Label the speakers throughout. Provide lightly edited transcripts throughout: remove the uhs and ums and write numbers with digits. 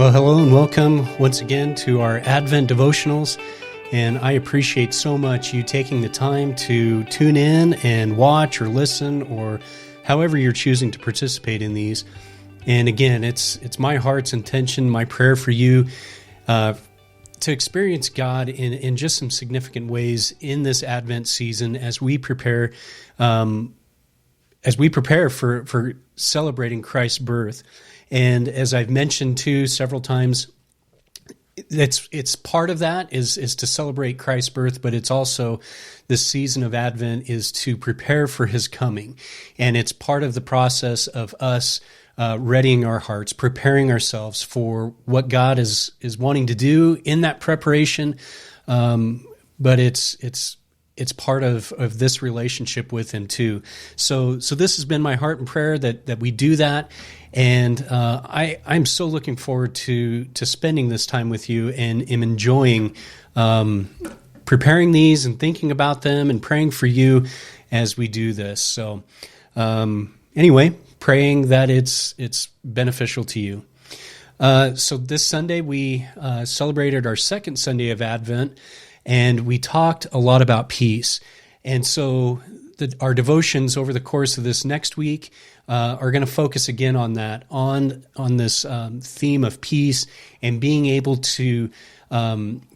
Speaker 1: Well, hello and welcome once again to our Advent Devotionals. And I appreciate so much you taking the time to tune in and watch or listen or however you're choosing to participate in these. And again, it's my heart's intention, my prayer for you to experience God in just some significant ways in this Advent season as we prepare for celebrating Christ's birth. And as I've mentioned too several times, it's part of that is to celebrate Christ's birth, but it's also this season of Advent is to prepare for his coming. And it's part of the process of us readying our hearts, preparing ourselves for what God is wanting to do in that preparation. But it's part of this relationship with him too. So this has been my heart and prayer that we do that. And I'm so looking forward to spending this time with you and am enjoying preparing these and thinking about them and praying for you as we do this. So anyway, praying that it's beneficial to you. So this Sunday we celebrated our second Sunday of Advent, and we talked a lot about peace. And so our devotions over the course of this next week are going to focus again on that, on this theme of peace and being able to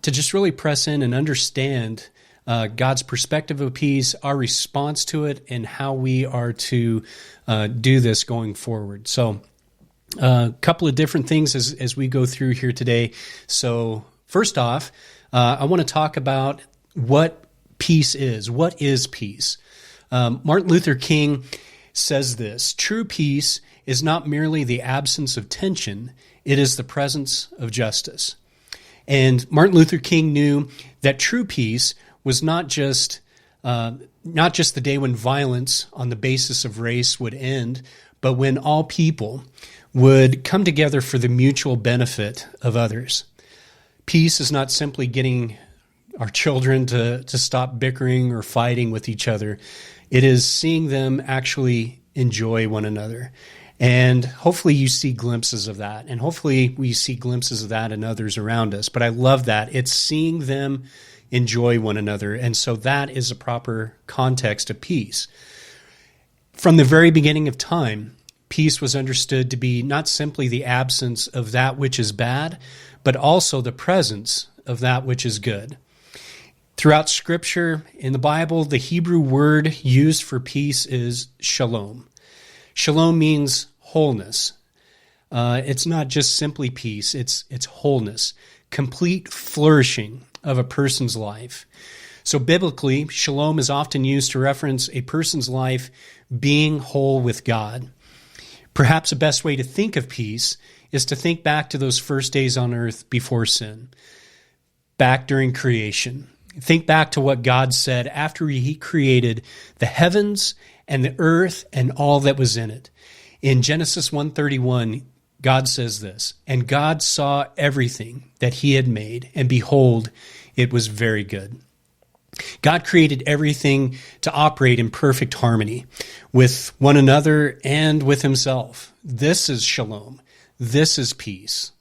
Speaker 1: just really press in and understand God's perspective of peace, our response to it, and how we are to do this going forward. So a couple of different things as we go through here today. So first off, I want to talk about what peace is. What is peace? Martin Luther King says this: true peace is not merely the absence of tension, it is the presence of justice. And Martin Luther King knew that true peace was not just the day when violence on the basis of race would end, but when all people would come together for the mutual benefit of others. Peace is not simply getting our children to stop bickering or fighting with each other. It is seeing them actually enjoy one another. And hopefully you see glimpses of that. And hopefully we see glimpses of that in others around us. But I love that. It's seeing them enjoy one another. And so that is a proper context of peace. From the very beginning of time, peace was understood to be not simply the absence of that which is bad, but also the presence of that which is good. Throughout Scripture, in the Bible, the Hebrew word used for peace is shalom. Shalom means wholeness. It's not just simply peace, it's wholeness, complete flourishing of a person's life. So biblically, shalom is often used to reference a person's life being whole with God. Perhaps the best way to think of peace is to think back to those first days on earth before sin, back during creation. Think back to what God said after he created the heavens and the earth and all that was in it. In Genesis 1:31, God says this: "And God saw everything that he had made, and behold, it was very good." God created everything to operate in perfect harmony with one another and with himself. This is shalom. This is peace.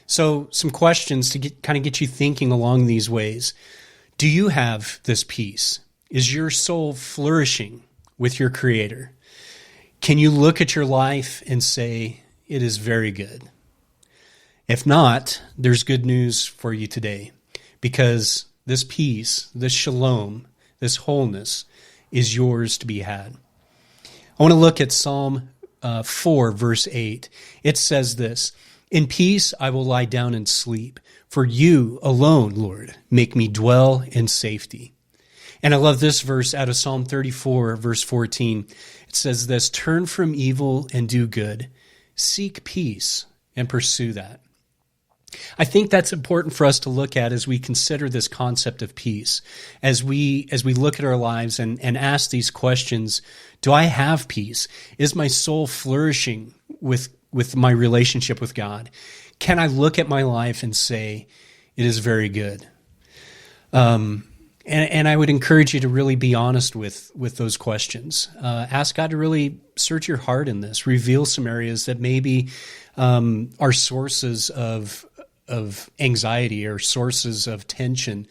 Speaker 1: So some questions to get you thinking along these ways. Do you have this peace? Is your soul flourishing with your Creator? Can you look at your life and say, it is very good? If not, there's good news for you today, because this peace, this shalom, this wholeness is yours to be had. I want to look at Psalm 4, verse 8. It says this: "In peace I will lie down and sleep, for you alone, Lord, make me dwell in safety." And I love this verse out of Psalm 34, verse 14. It says this: "Turn from evil and do good. Seek peace and pursue that." I think that's important for us to look at as we consider this concept of peace, as we look at our lives and ask these questions. Do I have peace? Is my soul flourishing with my relationship with God? Can I look at my life and say, it is very good? And I would encourage you to really be honest with those questions. Ask God to really search your heart in this, reveal some areas that maybe are sources of anxiety or sources of tension,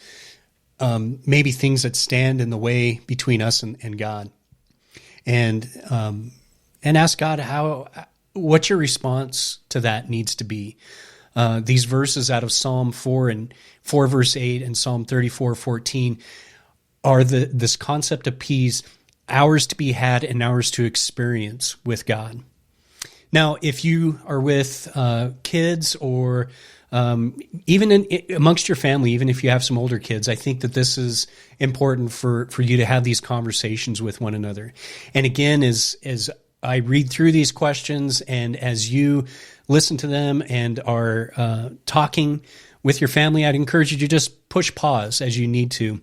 Speaker 1: maybe things that stand in the way between us and God. And ask God what your response to that needs to be. These verses out of Psalm 4 verse 8 and Psalm 34:14 are this concept of peace, ours to be had and ours to experience with God. Now, if you are with kids or even amongst your family, even if you have some older kids, I think that this is important for you to have these conversations with one another. And again, as I read through these questions and as you listen to them and are talking with your family, I'd encourage you to just push pause as you need to,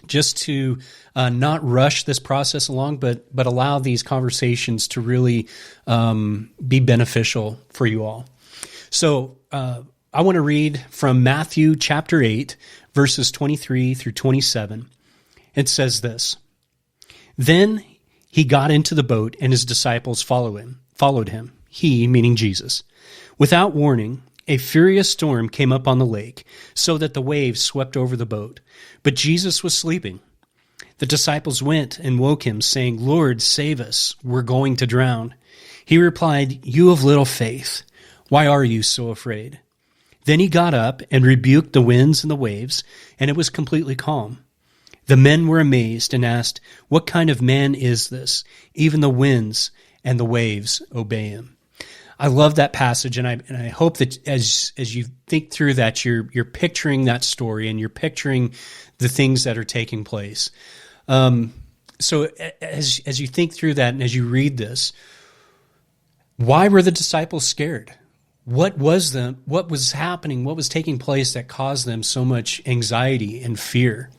Speaker 1: just to not rush this process along, but allow these conversations to really be beneficial for you all. So I want to read from Matthew chapter 8, verses 23 through 27. It says this: Then he got into the boat, and his disciples followed him. He, meaning Jesus. Without warning, a furious storm came up on the lake, so that the waves swept over the boat. But Jesus was sleeping. The disciples went and woke him, saying, "Lord, save us, we're going to drown." He replied, "You of little faith, why are you so afraid?" Then he got up and rebuked the winds and the waves, and it was completely calm. The men were amazed and asked, "What kind of man is this? Even the winds and the waves obey him." I love that passage, and I hope that as you think through that, you're picturing that story and you're picturing the things that are taking place. So as you think through that and as you read this, why were the disciples scared? What was happening? What was taking place that caused them so much anxiety and fear?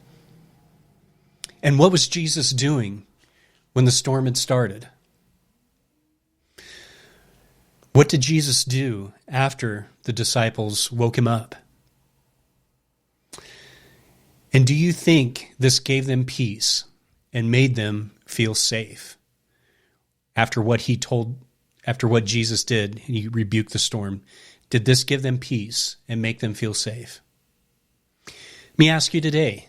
Speaker 1: And what was Jesus doing when the storm had started? What did Jesus do after the disciples woke him up? And do you think this gave them peace and made them feel safe? After what Jesus did, he rebuked the storm. Did this give them peace and make them feel safe? Let me ask you today,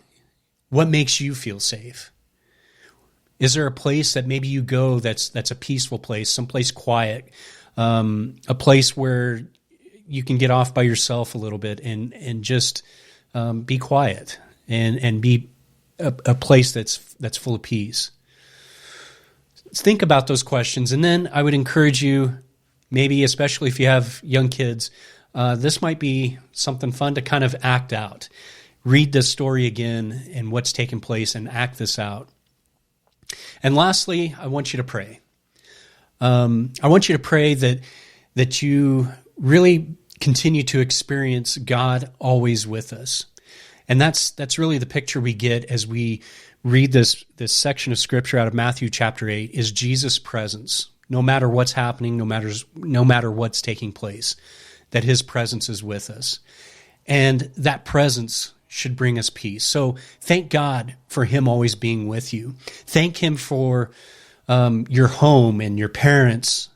Speaker 1: what makes you feel safe? Is there a place that maybe you go that's a peaceful place, someplace quiet, a place where you can get off by yourself a little bit and just be quiet and be a place that's full of peace? Think about those questions, and then I would encourage you, maybe especially if you have young kids, this might be something fun to kind of act out. Read this story again and what's taken place and act this out. And lastly, I want you to pray. I want you to pray that you really continue to experience God always with us. And that's really the picture we get as we read this section of Scripture out of Matthew chapter 8, is Jesus' presence. No matter what's happening, no matter what's taking place, that his presence is with us. And that presence should bring us peace. So thank God for him always being with you. Thank him for your home and your parents,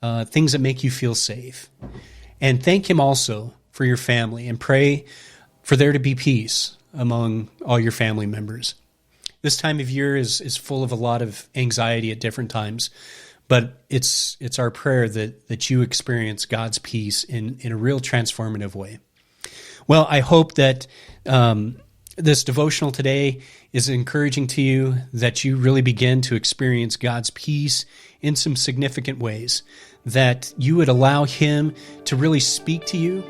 Speaker 1: things that make you feel safe. And thank him also for your family, and pray for there to be peace among all your family members. This time of year is full of a lot of anxiety at different times, but it's our prayer that you experience God's peace in a real transformative way. Well, I hope that this devotional today is encouraging to you, that you really begin to experience God's peace in some significant ways, that you would allow him to really speak to you,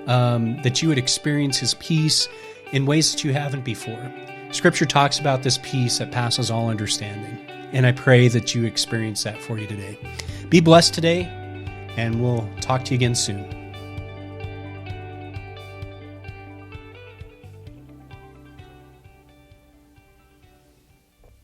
Speaker 1: that you would experience his peace in ways that you haven't before. Scripture talks about this peace that passes all understanding, and I pray that you experience that for you today. Be blessed today, and we'll talk to you again soon.